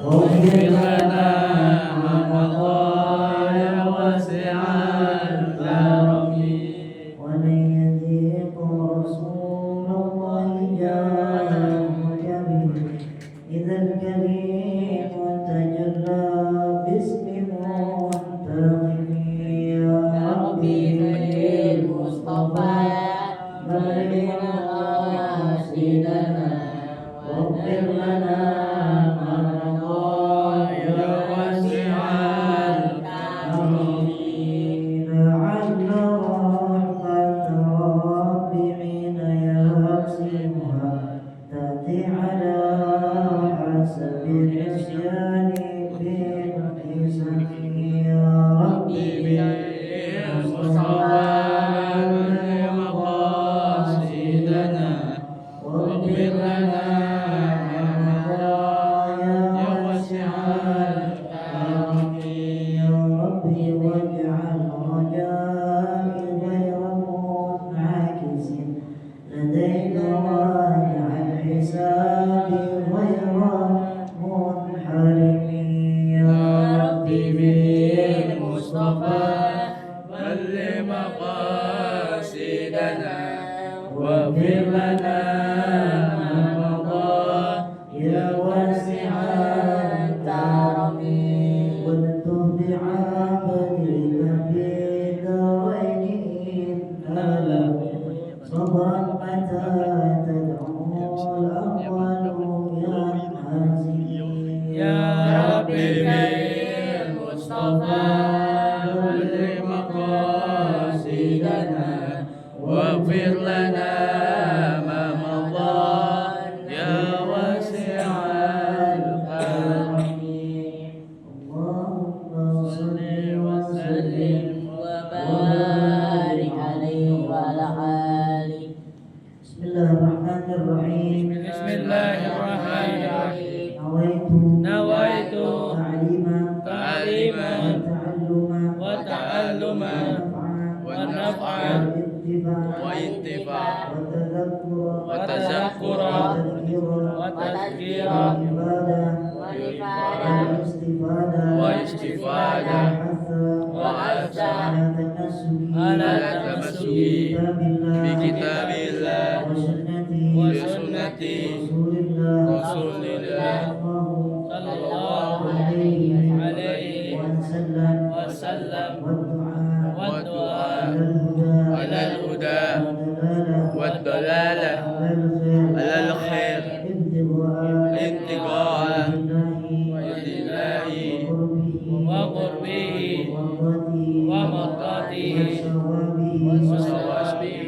واغفر لنا ما مضى يا واسع الكرم ومن يذيق رسول الله جاءك به إذا الكريم تجلى باسم منتقم يا ربي بالمصطفى بلغ مقاصدنا واغفر لنا ما مضى يا واسع الكرم لعل رحمة ربي حين يقسمها تأتي على حسب العصيان بالحسن يا ربي بالمصطفى بلغ مقاصدنا واغفر لنا ما مضى يا واسع الكرم يا ربي واجعل رجائي غير منعكس لديك واجعل حسابي غير منحرم يا ربي بالمصطفى بلغ مقاصدنا واغفر لنا ما مضى يا واسع الكرم والتف بعبدك في الدارين له صبرا متى تدعو الأول يا حازم يا ربي بالمصطفى بلغ مقاصدنا واغفر لنا ما مضى يا واسع الكرم اللهم صل وسلم وبارك عليه وعلى آله. بسم الله الرحمن الرحيم. بسم الله الرحمن الرحيم. نويت تعليما وتعلما ونفعا وانتفاعا وتذكرا وتذكيرا واستفادة وعزا على التمسك بكتاب الله وسنة رسول الله صلى الله عليه وسلم والدعاء على الهدى والدلالة على الخير ابتغاء وجه الله وقربه ومرضاته وثوابه.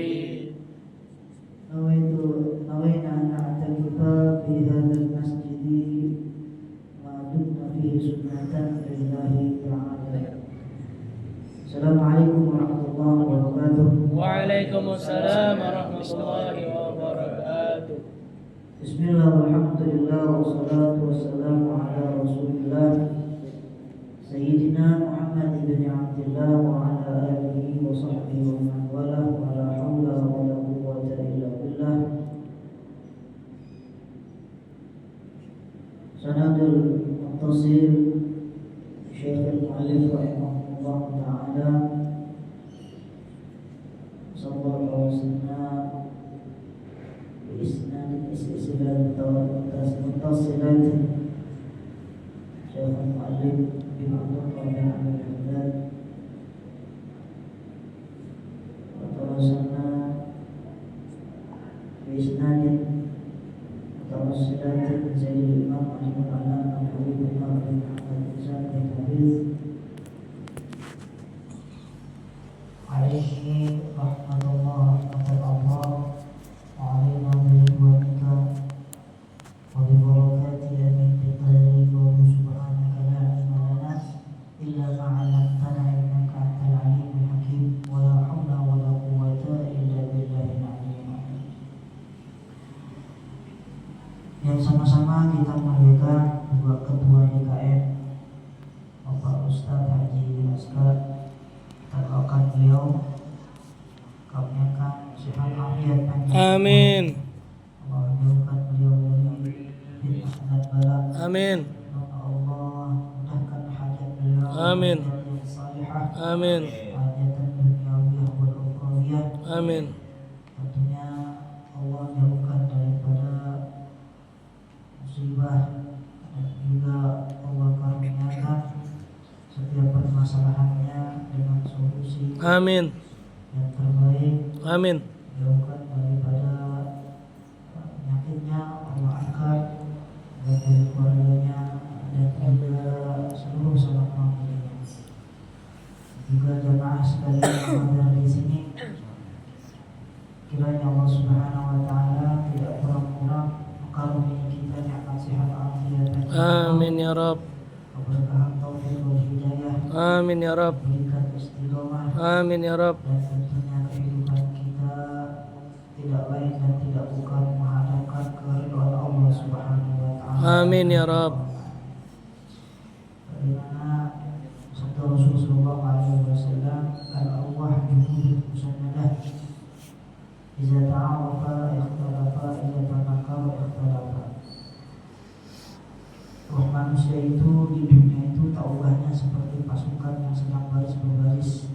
نوينا أن نعتكف في هذا المسجد ما دمنا فيه سنة لله تعالى. السلام عليكم ورحمة الله وبركاته. وعليكم السلام ورحمة الله وبركاته. بسم الله والحمد لله والصلاة والسلام على رسول الله سيدنا محمد بن عبد الله وعلى آله وصحبه ومن والاه ولا حول ولا قوة إلا بالله. سند المتصل شيخ المؤلف رحمه الله تعالى صلى الله عليه وسلم بإسناد متصلات شيخ المؤلف بمنطقة بن عبد الحداد وتواصلنا بإسناد متوسلات زي الإمام رحمه الله حبيب الله بن محمد بن سعد بن حبيب عليه رحمة الله رحمة الله وعلينا برضوانك وببركاته من بطريق سبحانك لا علم لنا إلا ما علمتنا إنك أنت العليم الحكيم ولا حول ولا قوة Amin. Semoga Allah mudahkan hajat beliau. Amin. Yang salihah. Amin. Hajatan dunyawiyah wal ukhrawiyah. Amin. Tentunya Allah jauhkan daripada musibah dan juga Allah karuniakan setiap permasalahannya dengan solusi Amin. yang terbaik. Amin. Jauhkan daripada penyakitnya Allah angkat dari keluarganya dan juga seluruh sahabat familinya. Juga jamaah sekalian yang hadir di sini, kiranya Allah Subhanahu wa taala tidak kurang-kurang mengaruniai kita nikmat sehat afiat. Amin ya Rabb. Keberkahan taufik wal hidayah. Amin ya Rabb. Berikan istiqomah. Amin ya Rabb. Dan tentunya kehidupan kita tidak lain dan tidak bukan menghadapkan keridhaan Allah Subhanahu wa taala. Amin ya Rabb. Bagaimana sabda Rasulullah sallallahu alaihi wasallam, al-arwah junudun musannadah, idza ta'arafa ikhtalafa, idza tafakara ikhtalafa. Roh manusia itu di dunia itu tak ubahnya seperti pasukan yang sedang baris berbaris.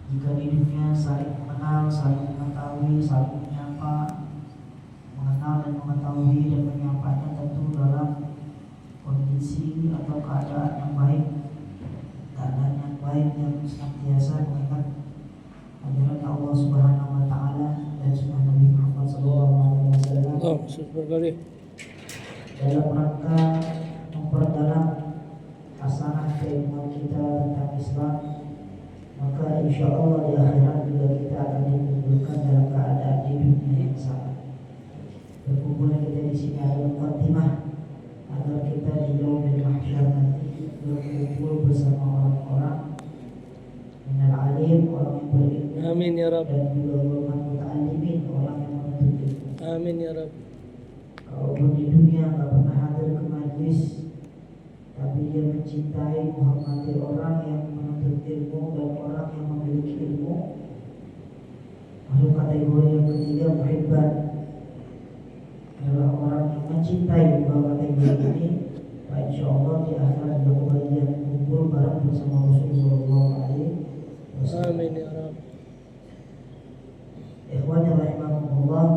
Jika di dunia saling mengenal, saling mengetahui, saling menyapa, mengenal dan mengetahui dan menyapanya tentu dalam kondisi atau keadaan yang baik, keadaan yang baik yang senantiasa mengingat ajaran Allah Subhanahu wa taala dan sunnah Nabi Muhammad sallallahu alaihi wasallam. Dalam rangka memperdalam hasanah keilmuan kita tentang Islam, maka insya Allah di akhirat juga kita akan dikumpulkan dalam keadaan di dunia yang sama. Berkumpulnya kita di sini adalah muqaddimah agar kita di yaumil mahsyar nanti berkumpul bersama orang-orang minal alim, orang yang berilmu. Amin ya Rabb. Dan juga golongan muta'allimin, orang yang menuntut ilmu. Amin ya Rabb. Kalaupun di dunia tak pernah hadir ke majlis, tapi dia mencintai, menghormati orang yang menuntut ilmu dan orang yang memiliki ilmu, masuk kategori yang ketiga, muhibban, adalah orang yang mencintai dua kategori ini. Insya Allah di akhirat juga kebahagiaan kumpul bareng bersama Rasulullah SAW. Amin ya Rabb. Ikhwani rahimahumullah,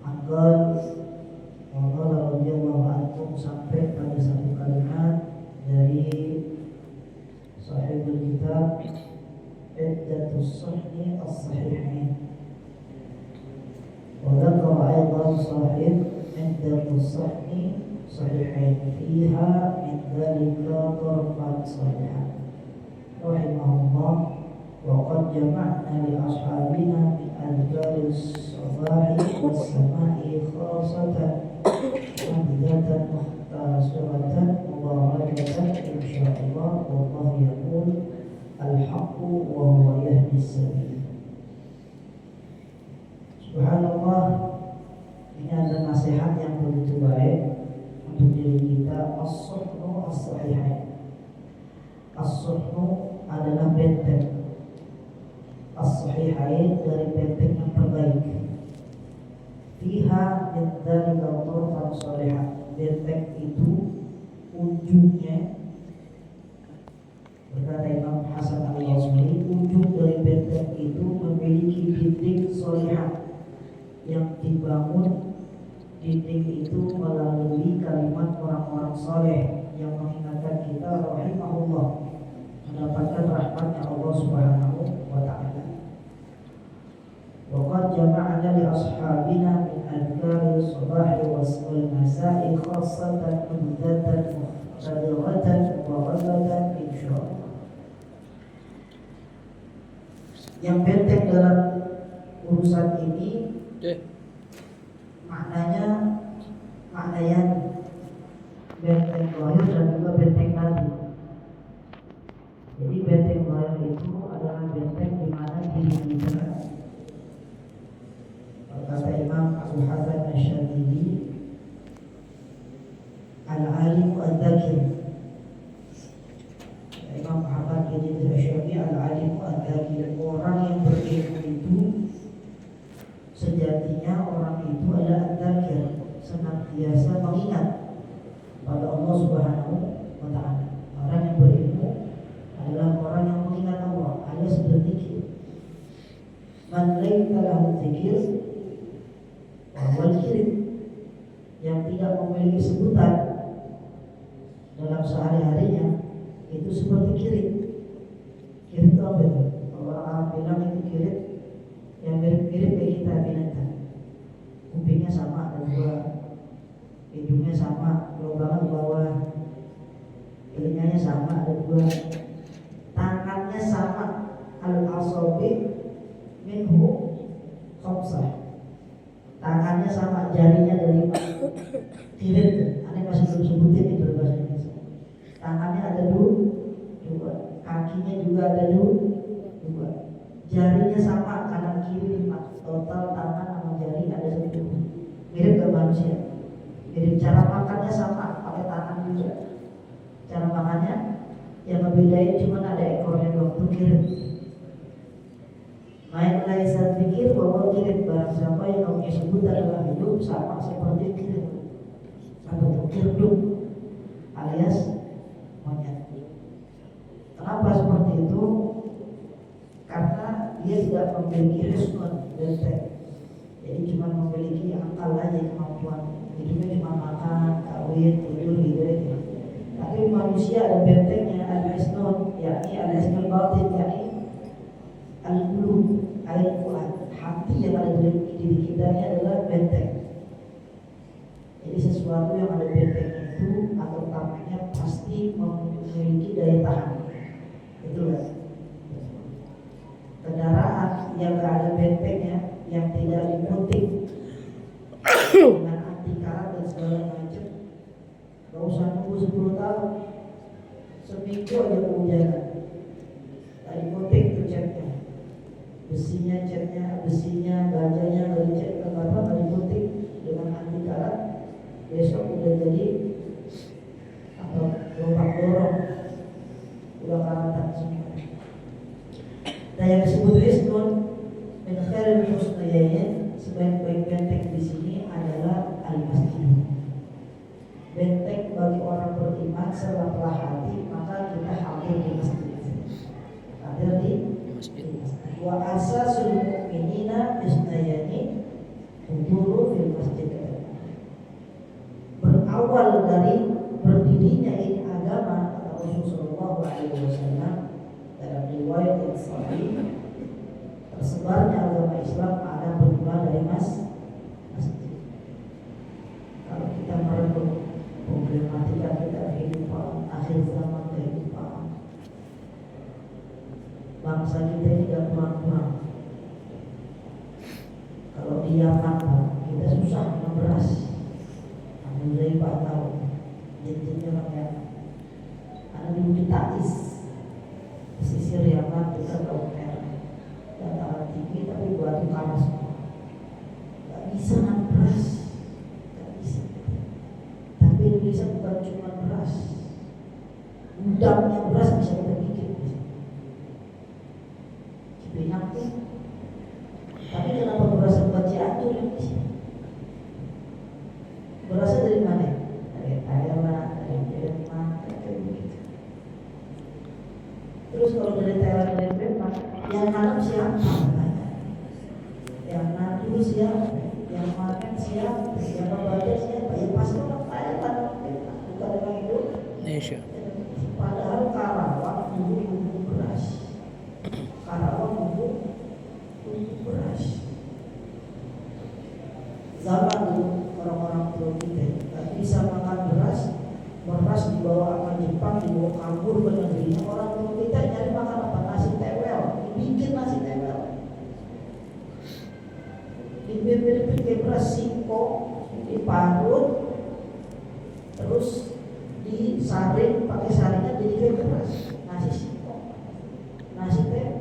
Anggal Waqala radhiyallahu anhu sampai pada satu kalimat dari sahibul kitab, Iddatus Sahih As-Sahihain. Wa dzakara aidan sahib Iddatus Sahih Sahihain fiha min dzalika tarfat salihah. Rahimahullah. وقد جمعنا لأصحابنا من أذكار الصباح والسماء خاصة مهدة مختصرة مباركة إن شاء الله، والله يقول الحق وهو يهدي السبيل. Subhanallah, ini ada nasihat yang begitu baik untuk diri kita. As-suhnu as-sahihain. As-suhnu adalah benteng, as-sahihain dari benteng yang terbaik. Fiha min dzalika turfan salihah. Benteng itu ujungnya, berkata Imam Hasan al-Basri, ujung dari benteng itu memiliki dinding salihah yang dibangun. Dinding itu melalui kalimat orang-orang saleh yang mengingatkan kita rahimahullah, mendapatkan rahmatnya Allah Subhanahu wa ta'ala. Waqad jama'na li ashabina min adhkari sabahi wal masa'i khassatan mudatan muhtadiratan wa ghallatan insyaallah. Yang benteng dalam urusan ini maknanya benteng zahir dan juga benteng batin. Jadi benteng zahir itu adalah benteng di mana diri kita, kata Imam Abu Hasan Asy-Syadzili, al-alim al-dzakir. Imam Muhammad bin Asy-Syadzili, al-alim al-dzakir, orang yang berilmu itu sejatinya orang itu adalah al-dzakir, senantiasa mengingat pada Allah Subhanahu wa Ta'ala. Orang yang berilmu adalah orang yang mengingat Allah, alias berzikir. Man laisa lahu dzikir wal kirim, yang tidak memiliki sebutan dalam sehari-harinya itu seperti kirim. Kirim itu apa itu? Orang bilang itu kirim yang mirip-mirip kayak kita binatang. Kupingnya sama ada dua, hidungnya sama, gelombangnya di bawah, telinganya sama ada dua, tangannya sama, al-asabi minhu khamsah, tangannya sama, jarinya ada 5. Kirim, aneh masih belum sebutin itu bahasa Indonesia. Tangannya ada dua, kakinya juga ada dua, jarinya sama, kanan kiri 5, total tangan sama jari ada 10. Mirip ke manusia. Mirip, cara makannya sama, pakai tangan juga. Cara makannya yang membedain cuma ada ekornya doang, tuh kirim. Main laisa pikir bahwa kirim, barang siapa yang kamu sebut adalah hidup sama seperti kirim. Apa itu kirdum alias monyet. Kenapa seperti itu? Karena dia tidak memiliki husnul benteng. Jadi cuma memiliki akal aja, kemampuan. Hidupnya cuma makan, kawin, tidur gitu. Tapi manusia ada bentengnya, al-husnul, yakni al-husnul batin, yakni al-qulub, al-fuad. Hati yang ada di diri kita ini adalah benteng. Jadi sesuatu yang ada bentengnya itu atau tamengnya pasti memiliki daya tahan. Itulah. Kendaraan yang gak ada bentengnya, yang tidak dimunting dengan anti karat dan segala macam, gak usah nunggu 10 tahun, seminggu aja kehujanan, tadi munting tuh catnya, besinya, gajahnya gak dicet, kenapa gak dimunting dengan anti karat, besok udah jadi apa, lubang dorong, udah karatan semua. Nah yang disebut husnul min khairil husnayain, sebaik-baik benteng di sini adalah al-masjid. Benteng bagi orang beriman setelah hati, maka kita hadir di masjid. Hadir di masjid. Wa asasul mu'minina husnayani huduru fil masjid. Berawal dari berdirinya ini agama, kata Rasulullah SAW dalam riwayat yang sahih, tersebarnya agama Islam ada bermula dari masjid. Kalau kita merenung problematika kita kehidupan akhir zaman, kehidupan bangsa kita tidak kurang-kurang. Kalau di Yaman kita susah minum beras, mulai 4 tahun jenjangnya rakyat. Ada di Taiz, pesisir Yaman, kita Laut Merah, dataran tinggi tapi batu panas semua. Gak bisa kan beras, gak bisa. Tapi Indonesia bukan cuma beras, gudangnya beras bisa kita bikin. Cipinang tuh. Tapi kenapa beras buat Cianjur Indonesia? Berasal dari mana? Dari Thailand, dari Vietnam, kayak begitu. Terus kalau dari Thailand, dari Vietnam, yang nanam siapa? Yang nanam siapa? Yang makan siapa? Yang membaca siapa? Ya pasti orang Thailand, bukan orang Indonesia. Padahal Karawang dulu bumbu beras. Karawang bumbu beras. Zaman dulu orang-orang tua kita nggak bisa makan beras dibawa sama Jepang, dibawa kabur ke negerinya. Orang tua kita nyari makan apa? Nasi tewel, dibikin nasi tewel, diberi kayak beras singkong, diparut, terus disaring pakai saringan jadi kayak beras, nasi singkong, nasi tewel.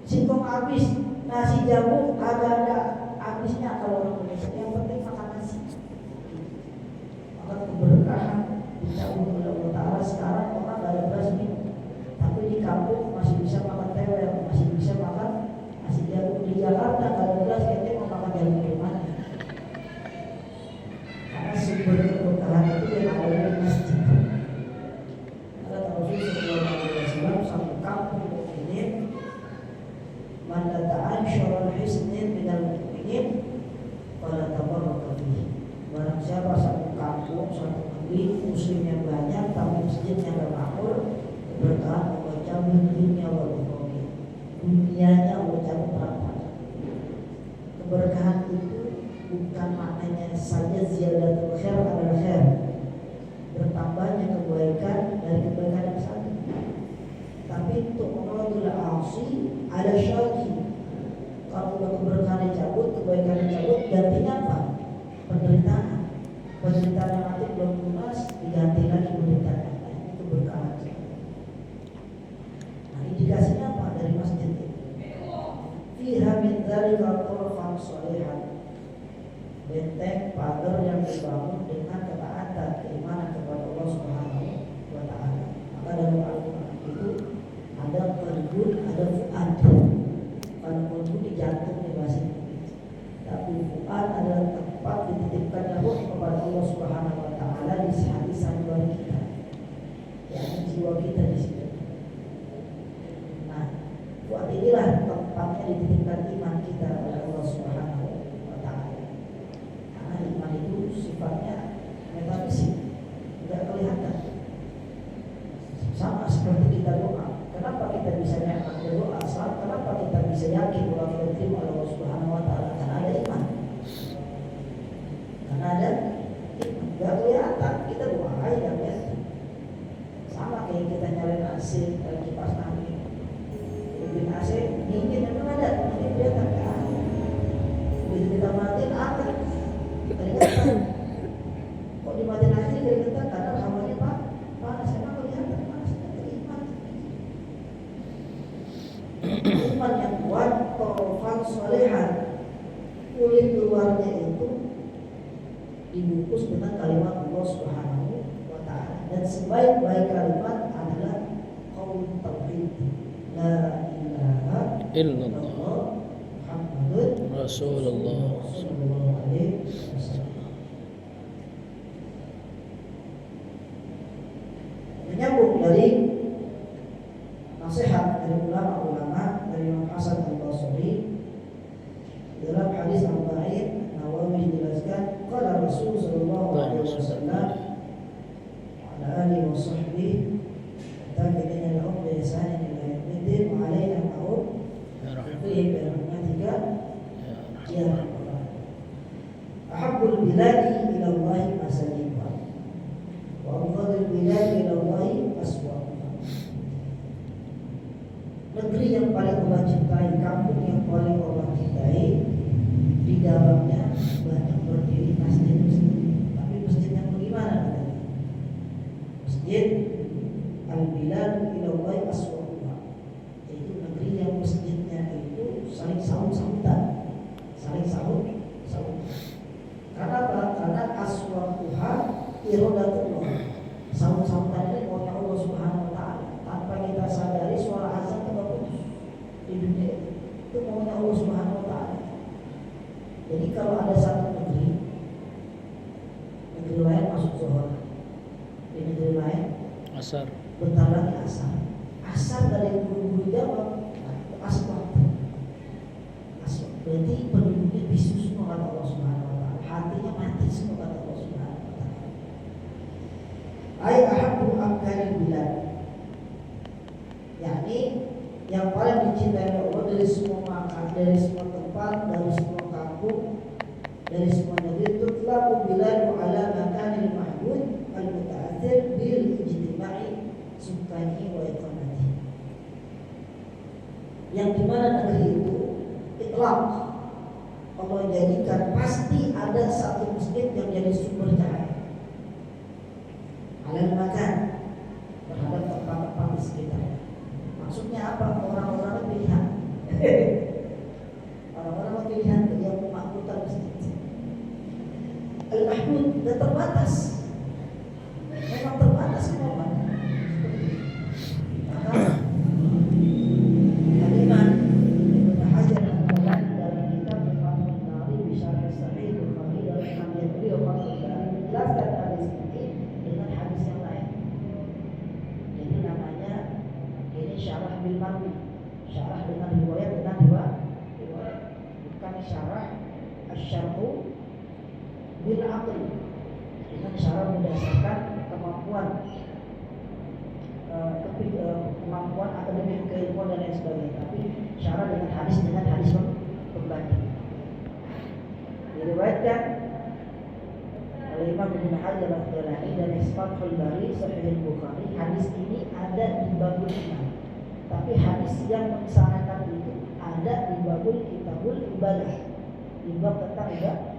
Singkong habis, nasi jagung agak ada habisnya kalau orang Indonesia. Yang penting makan nasi. Maka keberkahan dicabut oleh Allah Ta'ala. Sekarang orang gak ada sumber keberkahan itu yang ada di masjid. Kata Rasulullah SAW, satu kampung mukminin man ta'ansyara al-hisnin minal mukminin fala tabarraka fihi. Barang siapa satu kampung, satu negeri muslimnya banyak tapi masjidnya enggak makmur, keberkahan Allah cabut dunia wal ukhrawiyah. Dunianya Allah cabut berapa? Keberkahan itu bukan maknanya saja ziyadatul khair adalah khair, bertambahnya kebaikan dari kebaikan yang satu, tapi untuk menolakul asi ada syaki. Kalau keberkahan dicabut, kebaikan dicabut, gantinya apa? Penderitaan. Penderitaan yang nanti belum lunas diganti lagi penderitaan yang lain. Itu keberkahan. Nah, indikasinya apa dari masjid ini? Fiha min dzalika turfan shalihan. Benteng pagar yang dibangun dengan ketaatan, keimanan kepada Allah Subhanahu wa taala. Maka dalam Al-Qur'an itu ada qalbun, ada fuad. Kalau qalbun di jantung di bahasa Inggris. Tapi fuad adalah tempat dititipkan ruh kepada Allah Subhanahu wa taala di hati sanubari kita. Yakni jiwa kita di situ. Nah, fuad inilah tempatnya dititipkan iman kita kepada Allah Subhanahu wa taala. Karena iman itu sifatnya metafisik, tidak kelihatan. Sama seperti kita doa. Kenapa kita bisa nyaman berdoa? Kenapa kita bisa yakin bahwa kita terima oleh Allah Subhanahu wa taala? Karena ada iman. Karena ada iman. Gak kelihatan, kita doa aja gak kelihatan. Sama kayak kita nyalain AC, nyalain kipas angin. Hidupin AC, dingin memang ada, nanti kelihatan kan. Begitu kita matiin akan keringetan. Kok dimatiin AC keringetan? Karena hawanya panas, emang kelihatan panasnya teriman. Iman yang kuat, torfan solehan, kulit luarnya itu dibungkus dengan kalimat Allah Subhanahu wa taala. Dan sebaik-baik kalimat adalah qaul tauhid. La ilaha illallah Muhammadur Rasulullah sallallahu alaihi wasallam. Menyambung dari nasihat dari ulama-ulama dari Imam Hasan Al-Basri dalam hadis Arba'in Nawawi dijelaskan qala Rasul sallallahu alaihi wasallam ala alihi wa sahbihi tabi'ina lahum bi ihsanin ila yaumil wa alaina ma'ruf fi rahmatika ya rabbal ahabbul biladi ila Allah masajidha wa afdalul biladi ila Allah aswaquha. Negeri yang paling Allah cintai, kampung yang paling Allah cintai, di dalamnya banyak berdiri masjid-masjid. Tapi masjid yang bagaimana? Masjid al-bilad ilallahi aswaquha, yaitu negeri yang masjidnya itu saling sahut-sahutan, saling sahut-sahutan. Karena apa? Karena aswaquha iradatullah. Sahut-sahutan ini maunya Allah Subhanahu wa taala. Tanpa kita sadari suara azan itu putus di dunia itu maunya Allah Subhanahu wa taala. Jadi kalau ada satu negeri lain masuk zuhur, di negeri lain asar, bentar lagi asar. Asar dari buru-buru jawab, asar. Asar berarti penduduknya bisu semua kata Allah Subhanahu wa taala. Hatinya mati semua kata Allah Subhanahu wa taala. Ai ahabbu amkanil bilad, yakni yang paling dicintai oleh Allah dari semua makan, dari semua tempat, dari semua kampung, dari semua negeri. Tutlabu biladu ala makanil mahmud al-muta'athir bil ijtima'i sukani wa iqamati. Yang dimana negeri itu itlaq, Allah jadikan pasti ada satu masjid yang jadi sumber cahaya. Alal makan, terhadap tempat-tempat di sekitarnya. Maksudnya apa? Orang-orang pilihan. Orang-orang pilihan yang memakmurkan masjid. Al-Mahmud dan terbatas. Memang terbatas kemauan. Maka kalimat Ibnu Hajar dalam kitab Fathul Bari Bisyarah Sahih Bukhari dalam hadis beliau jelas bil aql, dengan syarat berdasarkan kemampuan kemampuan akademik, keilmuan dan lain sebagainya. Tapi syarat dengan hadis pembanding. Diriwayatkan oleh Imam Ibnu Hajar al-Asqalani dan Fathul Bari Sahih Bukhari, hadis ini ada di babul iman. Tapi hadis yang mengisahkan itu ada di babul kitabul ibadah, di bab tentang ibadah.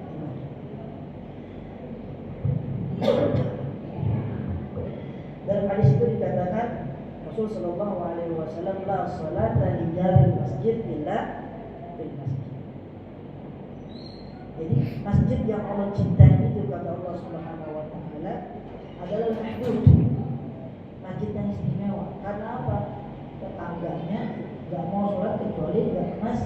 Dalam hadis itu dikatakan Rasul sallallahu alaihi wasallam, la salata li jaril masjid illa fil masjid. Jadi masjid yang Allah cintai itu kata Allah Subhanahu wa taala adalah mahdud, masjid yang istimewa. Karena apa? Tetangganya enggak mau sholat kecuali enggak mas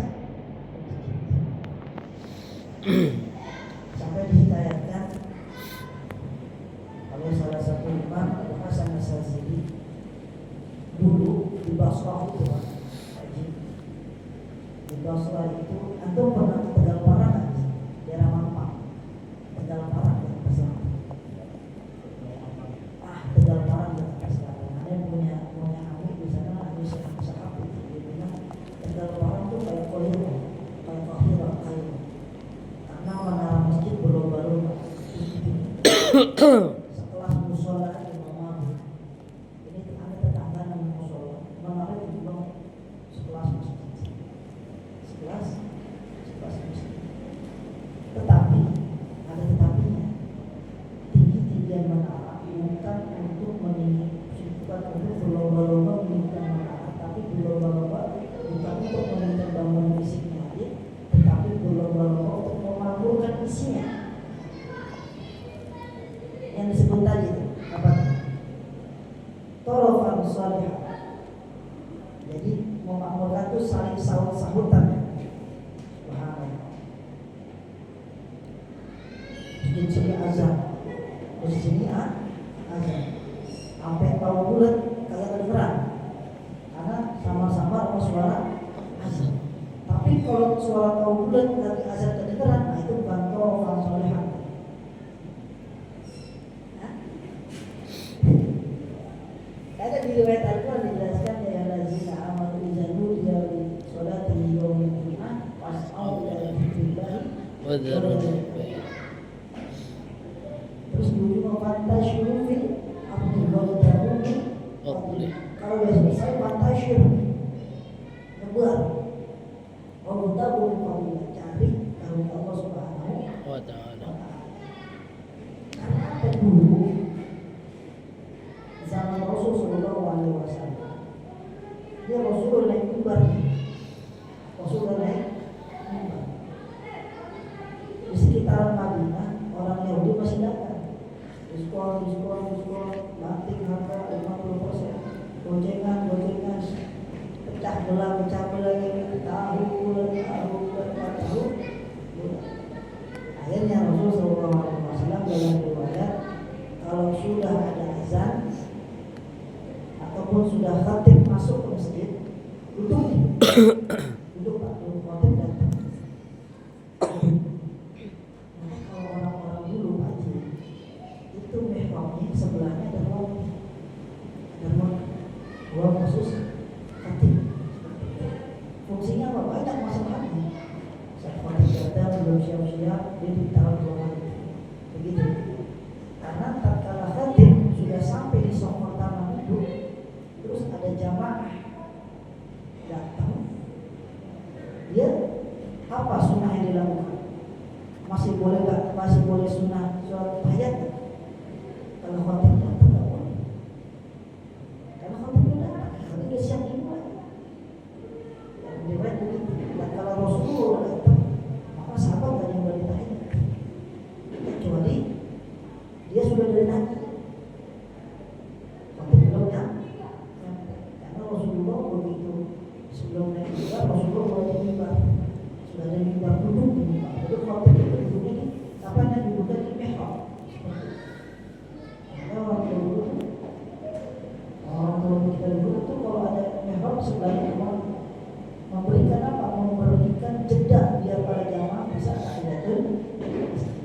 sampai dihikayatkan oleh salah satu imam Hasan As-Sazili dulu di Basrah itu Pak Haji. Di Basrah itu antum pernah ke Tegalparang nggak? Daerah Mampang, Tegalparang di atas selatan. Tegalparang di atas selatan. Ada yang punya amik di sana, ada sahab itu. Dia bilang Tegalparang itu kayak Kairo, kayak Kairo. Karena menara masjid berlomba-lomba. Setelah musola Imam Malik, ini ada tetangga namanya musola. Imam Malik dibilang sekelas masjid, sekelas masjid. Tetapi ada tetapinya, tinggi-tinggian menara bukan untuk bukan untuk berlomba-lomba meninggikan menara, tapi berlomba-lomba bukan untuk meninggikan bangunan fisiknya, tetapi berlomba-lomba untuk memakmurkan isinya. Yang disebut tadi itu apa? Torofan salih. Jadi memakmurkan itu saling sahut-sahutan. Di sini azan, di sini azan, sampai tahu bulat kayak kedengeran, karena sama-sama suara azan. Tapi kalau suara tahu bulat lagi azan kedengeran, nah itu bukan torofan salih. Ada di riwayat Al-Quran dijelaskan ya lazina amanu izanu dia di sholat di yaumil jum'ah was'au ila dzikrillah wa dzarul bai'a. Terus dulu fantasyiru fil ardi wabtaghu min fadlih. Kalau sudah selesai fantasyiru nyebar wabtaghu min fadlih, cari karunia Allah Subhanahu wa ta'ala. Karena apa dulu zaman Rasul sallallahu alaihi wasallam, dia Rasul naik mimbar, Rasul naik mimbar. Di sekitaran Madinah orang Yahudi masih datang, diskon, lantik harga 50%, gocengan, pecah belah ini, tahu. Akhirnya Rasul sallallahu alaihi wasallam dalam riwayat, kalau sudah ada azan ataupun sudah khatib masuk ke masjid, duduk Pak, khatib datang. Nah, kalau orang-orang dulu Pak Haji, itu mihrabnya sebelahnya ada ruang khusus khatib. Fungsinya apa? Banyak masalahnya. Saat khatib datang belum siap-siap, dia ditaruh ruangan itu. Begitu. Karena tatkala khatib sudah sampai di shaf pertama itu, terus ada jamaah datang, dia apa sunnah yang dilakukan? Masih boleh sunnah sholat tahiyat kan? Kalau khatib datang tak boleh. Karena khatib datang, dia siap dimulai. Yang riwayat begitu. Dan kalau Rasulullah datang, maka sahabat tak yang boleh tahiyat, kecuali dia sudah dari Nabi. Khatib belum karena Rasulullah begitu sebelum naik mimbar, Rasulullah boleh mimbar, sudah ada mimbar duduk di mimbar. Jadi khatib itu duduknya di kapan yang duduknya di mihrab. Karena orang tua kita dulu itu kalau ada mihrab sebelahnya memberikan apa? Memberikan jeda biar para jamaah bisa tahiyatul masjid.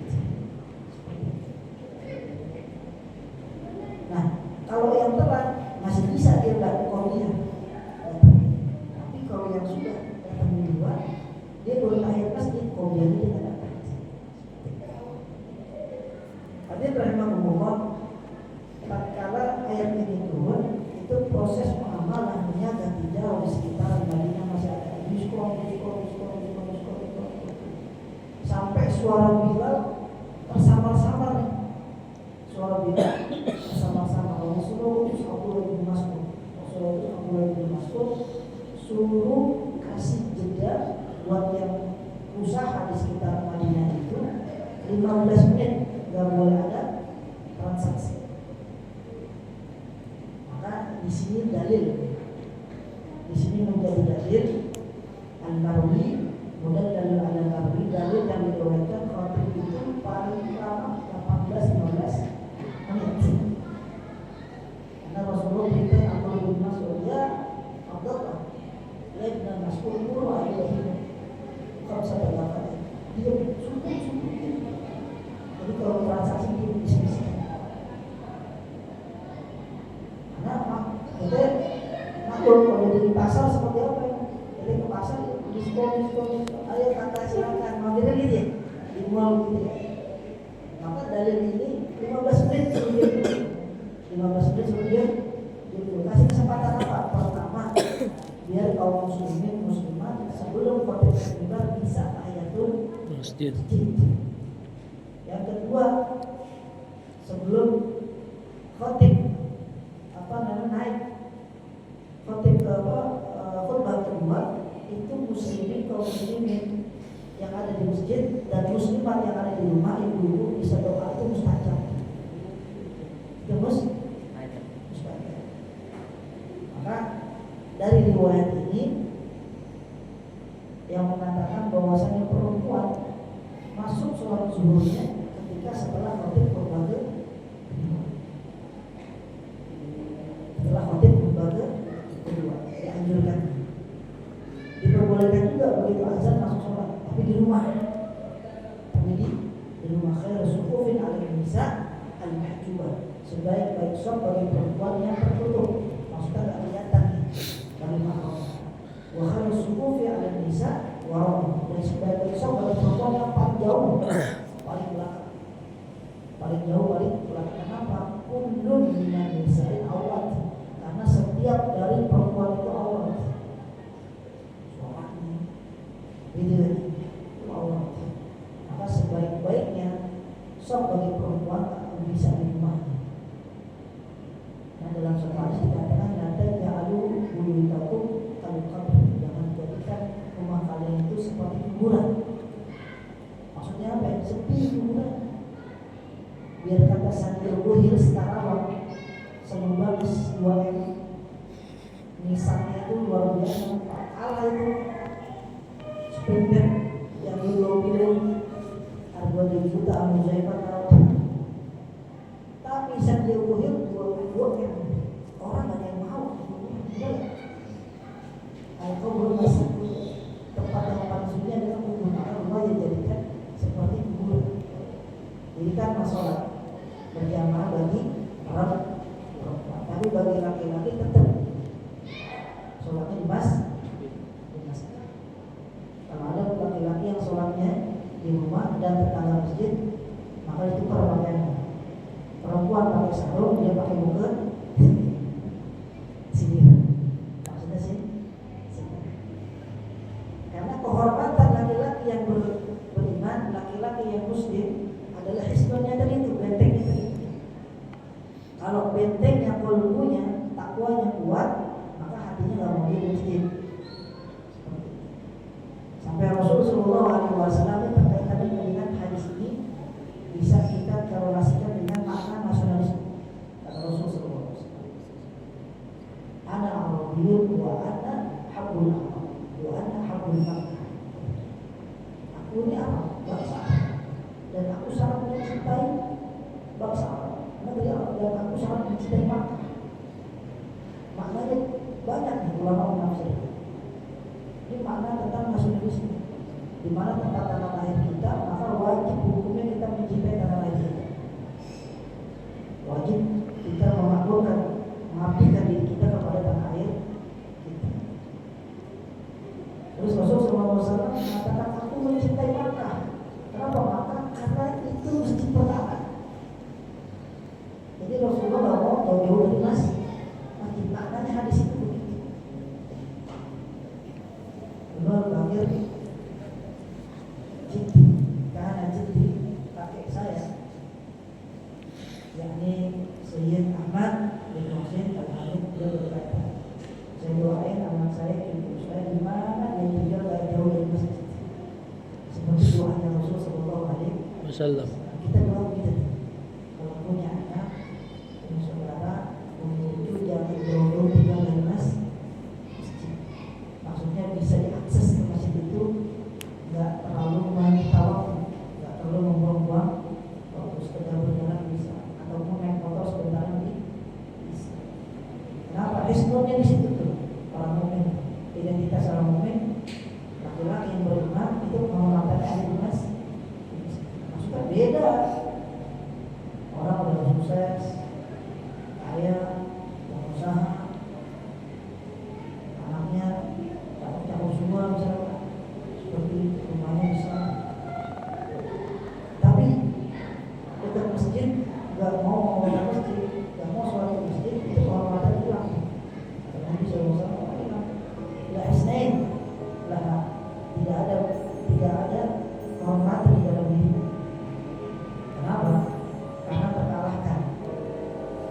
Hadirin rahimahumullah, tatkala ayat ini turun, itu proses pengamalannya dan tidak di sekitar Madinah masih ada diskon, sampai suara Bilal tersamar-samar nih. Suara Bilal tersamar-samar. Rasulullah itu Abdullah bin Mas'ud suruh kasih jeda buat yang usaha di sekitar Madinah itu 15 menit nggak boleh ada transaksi. Maka di sini dalil, di sini menjadi dalil Al-Marwi, kemudian dalil Al-Marwi, dalil yang diriwayatkan khotib itu paling lama 18-15 menit. Karena Rasulullah beritahu Abdullah bin Mas'ud, ya Abdullah, Ibn Mas'ud murah ilahi kalau saya dapat dia cukup. Jadi kalau transaksi dia bisa. Karena kita ngatur kalau di pasar seperti apa ya? Jadi ke pasar diskon, ayo kakak silakan, mampir gitu ya, di mall gitu ya. Maka dalil ini 15 menit sebelum 15 menit sebelum kasih kesempatan apa? Pertama, biar kaum muslimin muslimat sebelum khotib tiba bisa tahiyatul masjid. Yang kedua, sebelum khotib naik khotib khutbah kedua, itu muslimin kaum muslimin yang ada di masjid dan muslimat yang ada di rumah, ibu-ibu bisa doa, itu mustajab. Itu mustajab. Maka dari riwayat ini yang mengatakan bahwasanya perempuan masuk sholat zuhurnya ketika setelah khotib khutbah kedua dianjurkan. Diperbolehkan juga begitu azan masuk sholat, tapi di rumah. Tapi di rumah khair sufufin al-nisa al-mahjubah, sebaik-baik shop bagi perempuan yang tertutup, maksudnya tidak kelihatan dari mahram. Wa khair sufufi al-nisa wa dan sebaik-baik shop bagi perempuan yang paling jauh, paling belakang, paling jauh, paling belakang. Kenapa? Kullun minan nisa'in awat, karena setiap dari perempuan itu awat. Suaranya beda itu awat. Maka sebaik-baiknya shop bagi perempuan bisa di rumahnya. Nah, dalam suatu hadis dikatakan nanti ja'alu buyutakum kalqabr, jangan jadikan rumah kalian itu seperti kuburan. Maksudnya apa? Sepi kuburan. Biar kata Sandir Buhil sekarang sebelum bagus 2M misalnya itu luar biasa. Allah itu spender yang dulu harga 2 juta Al-Muzaifah tahu. Tapi Sandir Buhil 2M orang ada yang mau. Kalau belum masuk tempat yang paling sunyi adalah menggunakan rumah yang dijadikan seperti kuburan. Jadi kan masalah berjamaah bagi para perempuan, tapi bagi laki-laki tetap sholatnya di masjid. Kalau ada laki-laki yang sholatnya di rumah dan tetangga masjid, maka itu perpakaiannya. Perempuan pakai sarung, dia pakai muka sini, maksudnya sini. Karena kehormatan laki-laki yang beriman, laki-laki yang muslim adalah hisbahnya tadi itu, bentengnya tadi. Kalau bentengnya kolbunya, takwanya kuat, maka hatinya nggak mau di masjid. Sampai Rasulullah SAW berkaitan dengan hadis ini bisa kita korelasikan dengan makna nasionalisme. Kata Rasulullah SAW, ana Arabiyyun wa ana habbul Arab wa ana habbul Makkah. Aku ini Arab, bangsa Arab, dan aku sangat mencintai bangsa Arab, negeri Arab, dan aku sangat mencintai Makkah. Maknanya banyak nih ulama menafsir. Ini makna tentang nasionalisme, di mana tempat tanah air kita, maka wajib hukumnya kita mencintai tanah air kita. Wajib kita memakmurkan, mengabdikan diri kita kepada tanah air kita. Terus Rasulullah SAW mengatakan, aku mencintai Makkah. Kenapa Makkah? Karena itu masjid pertama. yakni Sayyid Ahmad bin Muhsin Al-Hamid. Dia berkata, saya doain anak saya, ibu saya di mana dia tinggal gak jauh dari masjid. Seperti doanya Rasul Sallallahu Alaihi Wasallam. Kita doa begitu. Kalau punya anak, punya saudara, punya cucu, jangan jauh-jauh tinggal dari masjid. Maksudnya bisa diakses ke masjid itu, nggak terlalu mentawaf, nggak terlalu membuang-buang waktu sekedar berjalan bisa, ataupun naik motor sebentar bisa. Kenapa? Hisnurnya di situ tuh. Orang mukmin, identitas orang mukmin, laki-laki yang beriman itu menghormati ahli masjid. Maksudnya beda. Orang udah sukses, kaya, pengusaha, anaknya cakep-cakep semua misalnya, seperti rumahnya besar, tapi dekat masjid nggak mau ke masjid, nggak mau sholat di masjid, itu kehormatan hilang. Nabi SAW bilang, la isnain, tidak ada kehormatan di dalam diri. Kenapa? Karena terkalahkan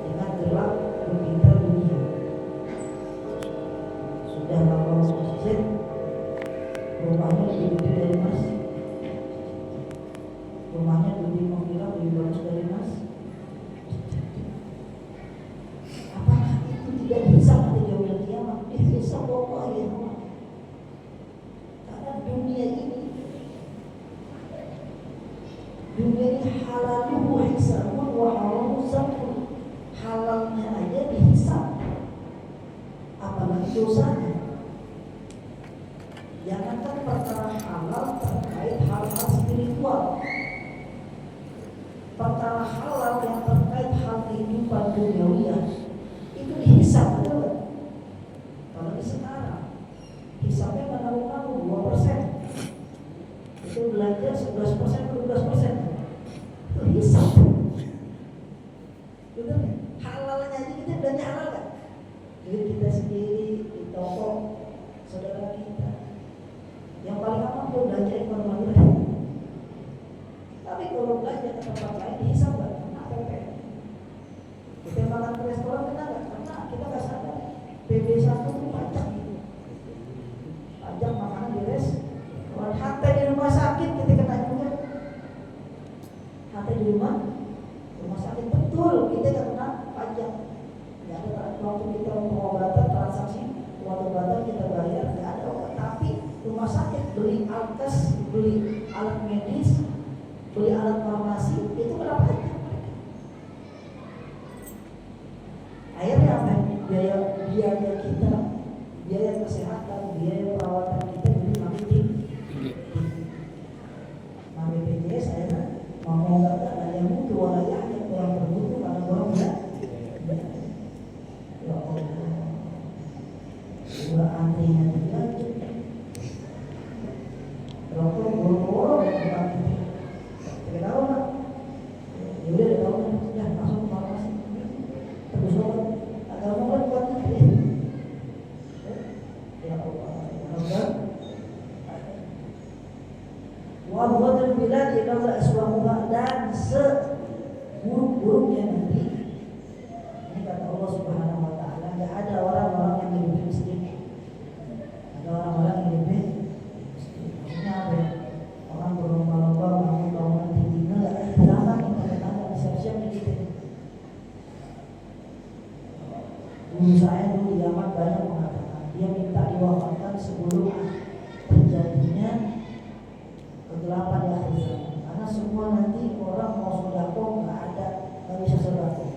dengan gelap gulita dunia. Sudah lapor masjid, rumahnya lebih gede dari masjid, rumahnya lebih mengkilap, lebih bagus dari masjid. Apakah itu tidak bisa nanti di yaumil qiyamah? Bisa wallahi ya Allah. Karena dunia ini halaluhu hisabun wa haramu sabun. Halalnya aja dihisab, apalagi dosanya. Jangankan perkara halal terkait hal-hal spiritual, perkara halal yang terkait hal kehidupan duniawiya itu dihisab, betul? Apalagi sekarang hisabnya menanggung 2%, itu belanja 11%, 12%, itu hisab, betul? Halalnya aja kita belanja halal kan? Duit kita sendiri di toko saudara kita, yang paling aman tuh belanja ekonomi real. Tapi kalau belanja ke tempat lain dihisab nggak? Kena PP. Kita makan ke restoran kena nggak? Kena, kita nggak sadar. PB1 itu pajak gitu. Pajak makanan di restoran. Hatta di rumah sakit kita kena juga. Hatta di rumah sakit betul kita nggak kena pajak. Nggak ada waktu kita pengobatan transaksi obat-obatan kita bayar nggak ada. Tapi rumah sakit beli alkes, beli alat medis, beli alat farmasi itu kena pajak. Akhirnya apa? Biaya kita, biaya kesehatan, biaya perawatan kita jadi makin tinggi. Nah BPJS akhirnya mau nggak ada yang butuh, orang yang kurang berbutuh karena orang nggak. Ya Allah, udah antrinya juga. Rokok boro-boro bukan kita. Tidak tahu lah. Ya udah tahu kan, sudah langsung ke farmasi. Terus obat. Agak mau buat nanti. Ya Allah. Wa huwa bilad ila aswamuha, dan seburuk-buruknya nanti. Ini kata Allah Subhanahu wa taala, enggak ada orang-orang yang lebih miskin. Ada orang-orang yang lebih miskin. Maksudnya apa ya? Orang berlomba-lomba bangun bangunan tinggi, enggak ada zaman yang kadang-kadang siap-siap gitu. Guru saya dulu di Yaman banyak mengatakan dia minta diwafatkan sebelum terjadinya kegelapan di akhir zaman. Karena semua nanti orang mau sedekah nggak bisa sedekah.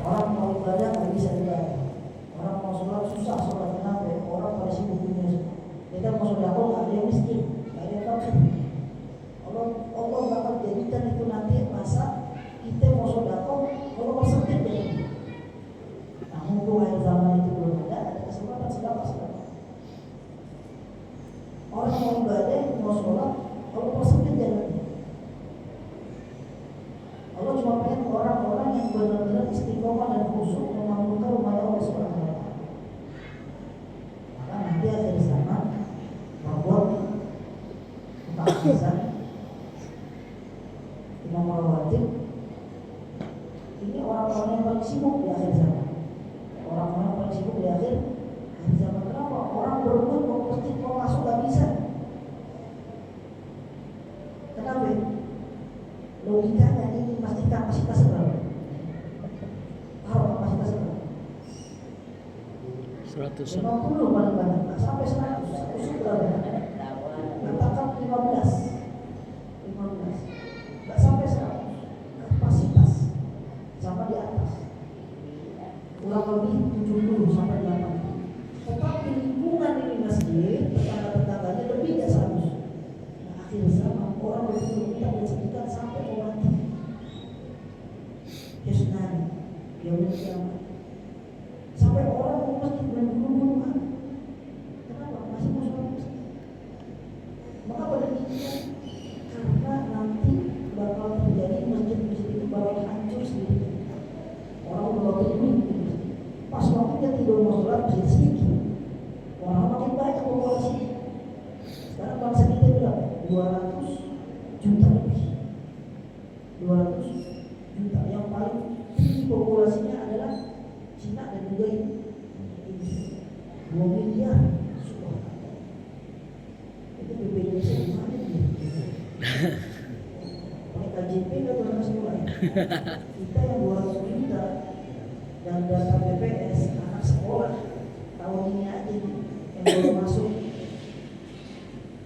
Orang mau ibadah nggak bisa ibadah. Orang mau sholat susah sholat, kenapa? Orang pada sibuk dunia. Kita mau sedekah nggak ada yang miskin, nggak ada yang fakir. Allah bakal jadikan itu nanti masa kita mau sedekah, Allah persempit deh. Nah, mumpung akhir zaman itu belum ada kesempatan sedekah. Orang mau ibadah, mau sholat, Allah persempit jalannya. Allah cuma pengen orang-orang yang benar-benar istiqomah dan khusyuk memakmurkan rumah Allah Subhanahu wa taala. Maka nanti akhir zaman membuat ketaklisan Imam Rawatib sibuk di akhir zaman. Orang-orang paling sibuk di akhir zaman. Kenapa? Orang berebut mau masjid mau masuk gak bisa. Kenapa? Logikanya ini masjid kapasitas berapa? Tahu kapasitas berapa? 100. 50 paling banyak, nggak sampai 100. 100 berapa? Katakan 15, nggak sampai 100. Kapasitas sama di atas, kurang lebih 70 sampai 80. Tetapi lingkungan ini masjid, tetangga-tetangganya lebih dari 100. Nah, akhir zaman orang betul-betul tidak disebutkan sampai mati. Yusnani, yaumil kiamat. Sampai orang mau masjid bergumul-gumul. Kenapa? Masih mau sholat masjid. Mengapa demikian? Karena nanti bakal terjadi masjid-masjid itu bakal hancur sendiri. Orang udah ini pas waktunya tidur mau sholat masjid sedikit. Orang makin banyak populasi. Sekarang bangsa kita berapa? 200 juta lebih. 200 juta. Yang paling tinggi populasinya adalah Cina dan juga ini 2 miliar. Itu BPJS di mana dia? Pakai KJP atau anak sekolah? Kita yang 200 juta dan data BPS anak sekolah tahun ini aja nih, yang baru masuk,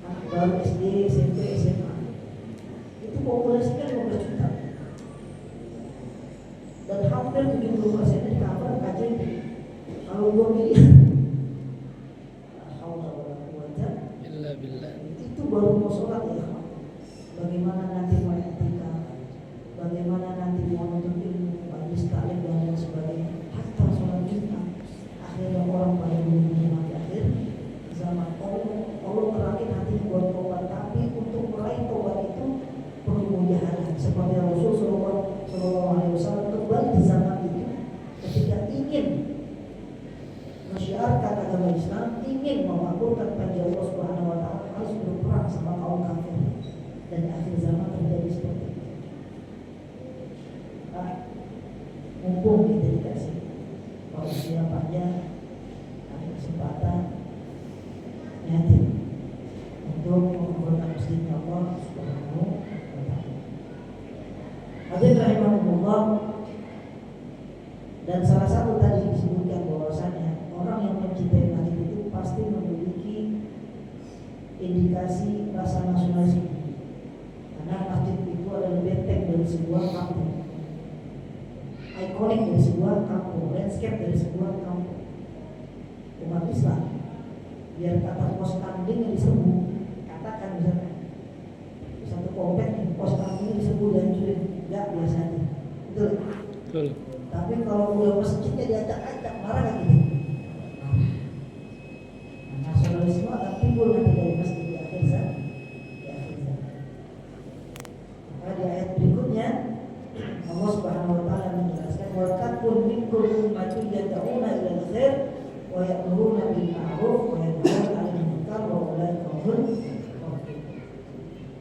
anak baru SD, SMP, SMA, itu populasinya 15 juta. Dan hampir 70% di cover KJP. Kalau 2 miliar, Illa billah. itu baru mau sholat ya. Bagaimana nanti mau etika, bagaimana nanti mau menuntut ilmu, majlis taklim dan lain sebagainya. Hatta sholat Jumat, akhirnya orang pada menikmati akhir zaman. Allah terakhir hati buat tobat, tapi untuk meraih tobat itu perlu mujahadah. Seperti Rasul Sallallahu Alaihi Wasallam kembali di zaman itu ketika ingin menyiarkan agama Islam, ingin memakmurkan panji Allah Subhanahu Wa Taala, harus berperang sama kaum kafir. Dan akhir zaman terjadi seperti itu. Nah, mumpung kita dikasih waktu panjang, ada kesempatan nyati untuk mengumpulkan masjidnya Allah Subhanahu Wa Taala. Hadirin rahimahumullah. Dan salah satu tadi disebutkan bahwasanya orang yang mencintai masjid itu pasti memiliki indikasi rasa nasionalisme. Karena masjid itu adalah benteng dari sebuah kampung, ikonik dari sebuah kampung, landscape dari sebuah kampung. Umat Islam, biar kata pos tanding yang diserbu, katakan misalnya satu komplek nih, pos tanding diserbu dan hancurin, enggak biasanya, betul? Betul. Tapi kalau udah masjidnya diacak-acak, marah gak gitu? Nasionalisme akan timbul nanti dari masjid di akhir zaman. Maka di ayat berikutnya Allah Subhanahu Wa Taala menjelaskan wa takun minkum ummatun yad'una ilal khair wa ya'muruna bil ma'ruf wa yanhauna 'anil munkar wa ulaika humul muflihun.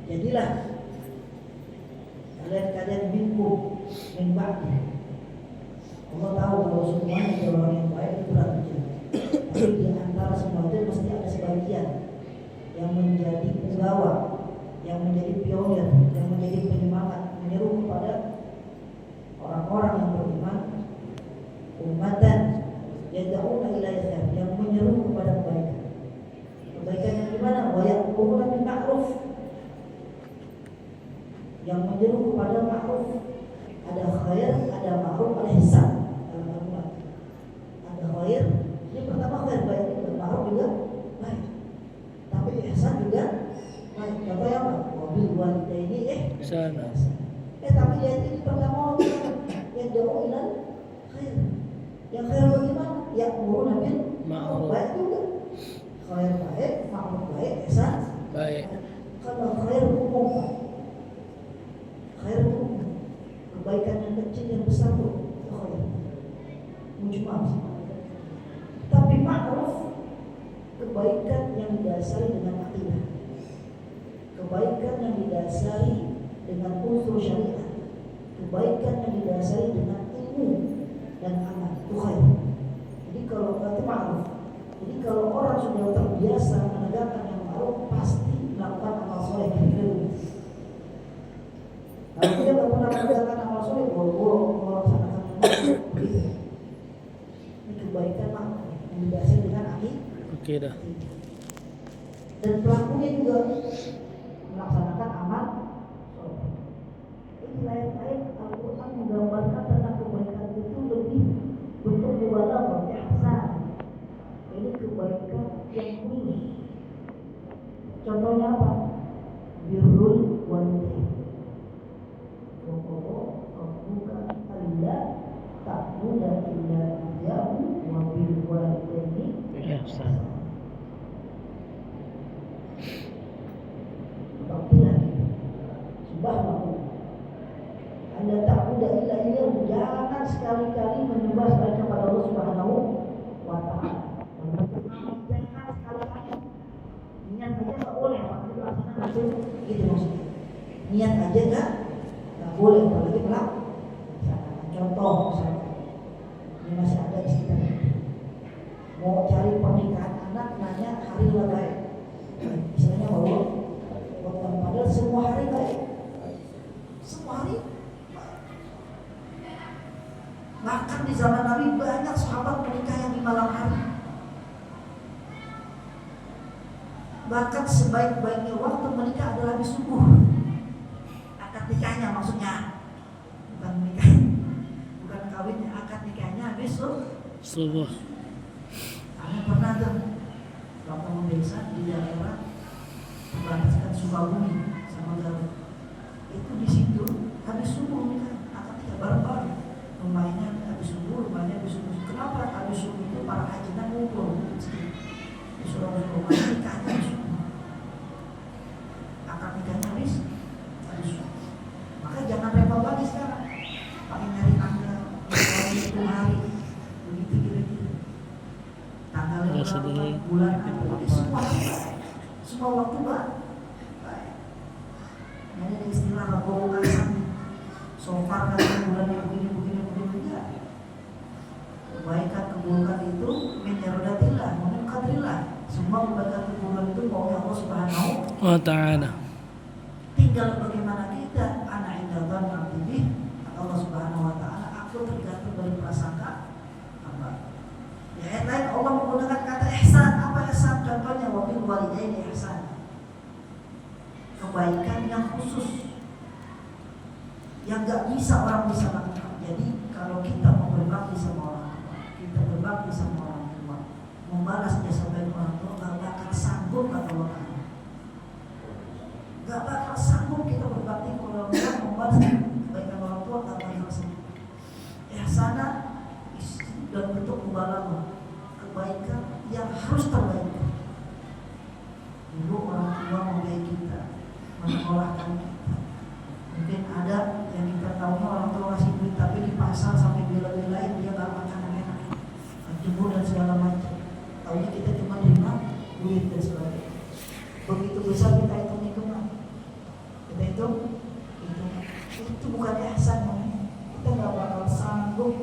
Jadilah kalian minkum min ba'di. Allah tahu kalau semuanya orang yang baik itu berat ujian. Tapi di antara semua itu mesti ada sebagian yang menjadi penggawa, yang menjadi pionir, yang menjadi penyemangat, menyeru kepada orang-orang yang beriman, ummatan yad'una ila khair, yang menyeru kepada kebaikan. Kebaikan yang gimana? Wa ya'muruna bil ma'ruf, yang menyeru kepada ma'ruf. Ada khair, ada ma'ruf, ada ihsan. Ada khair, ini pertama khair baik, ma'ruf juga baik. Tapi ihsan juga baik. Contohnya apa? Wabil walidaini Sana. Tapi yang ini pertama yang jauh ilal khair. Yang khair bagaimana? Ya'muruna bil ma'ruf, baik juga. Khair baik, ma'ruf baik, ihsan Baik. Kalau khair umum, khair umum, kebaikan yang kecil yang besar itu khair. Mujmal. Tapi ma'ruf, kebaikan yang didasari dengan akidah, kebaikan yang didasari dengan unsur syariat, kebaikan yang didasari dengan ilmu, dan amal itu khair. Jadi kalau itu ma'ruf. Jadi kalau orang sudah terbiasa menegakkan yang ma'ruf, pasti melakukan amal soleh kira-kira begitu. Kalau dia tidak pernah menegakkan amal soleh, boro-boro melaksanakan yang ma'ruf, begitu. Ini kebaikan ma'ruf yang didasari dengan akid. Oke dah. Dan pelakunya juga melaksanakan amal soleh. Ini lain-lain Al-Quran menggambarkan tentang kebaikan itu lebih bentuk mubalaghah, ihsan. Ini kebaikan yang khusus. Contohnya apa? Birrul walidain. Bukan Allah ta'budu illa iyyahu wa bil walidaini Ihsan. Tidak. Subhanallah. Anda ta'budu illa iyyahu, jangan sekali-kali menyembah selain kepada Allah Subhanahu wa ta'ala. Jangan sekali-kali. Niat aja nggak boleh, waktu dilaksanakan gitu maksudnya. Niat aja nggak boleh, apalagi melaksanakan. Contoh misalnya, ini masih ada di sekitar ini. Mau cari pernikahan anak, nanya hari baik. Misalnya bahwa padahal semua hari baik. Semua hari baik. Bahkan di zaman Nabi banyak sahabat menikah yang di malam hari. Bahkan sebaik-baiknya waktu menikah adalah di subuh. Akad nikahnya maksudnya, bukan menikah, bukan kawinnya, akad nikahnya habis Subuh. Kami pernah tuh waktu desa di daerah perbatasan Sukabumi sama Garut. Itu di situ habis subuh nikah, akad nikah bareng-bareng. Rumahnya habis subuh, rumahnya habis subuh. Kenapa habis subuh itu para hajinan ngumpul di Surabaya, nikahnya habis subuh. Akad nikahnya habis subuh. Maka jangan repot lagi sekarang, pakai nyari tanggal, itu hari, begitu kira-kira. Tanggal berapa, bulan apa, semua waktu baik. Nah, ini istilah Rabbul Qasim. So far kan bulan yang begini ya. Kebaikan keburukan itu min iradatillah, min qadrillah. Semua kebaikan keburukan itu maunya Allah Subhanahu wa ta'ala. Tinggal bagaimana kita, ana inda dzanni 'abdi bi, Allah Subhanahu wa ta'ala, aku tergantung dari prasangka apa. Di ayat lain Allah menggunakan kata ihsan. Apa ihsan? Contohnya wabil walidaini ihsan. Kebaikan yang khusus yang gak bisa orang bisa lakukan. Jadi kalau kita mau berbakti sama orang tua, kita berbakti sama orang tua, membalas jasa baik orang tua, gak bakal sanggup kata Allah. Gak bakal sanggup kita berbakti kepada orang tua, membalas kebaikan orang tua, gak bakal sanggup. Ihsana dan bentuk mubalaghah, kebaikan yang harus terbaik. Dulu orang tua membaik kita, menyekolahkan kita. Mungkin ada yang kita tahu orang tua kasih duit, tapi di pasar sampai bela-belain dia gak makan yang enak, jemur dan segala macam. Taunya kita cuma terima duit dan sebagainya. Begitu besar kita hitung-hitungan, kita hitung itu bukan ihsan namanya. Kita gak bakal sanggup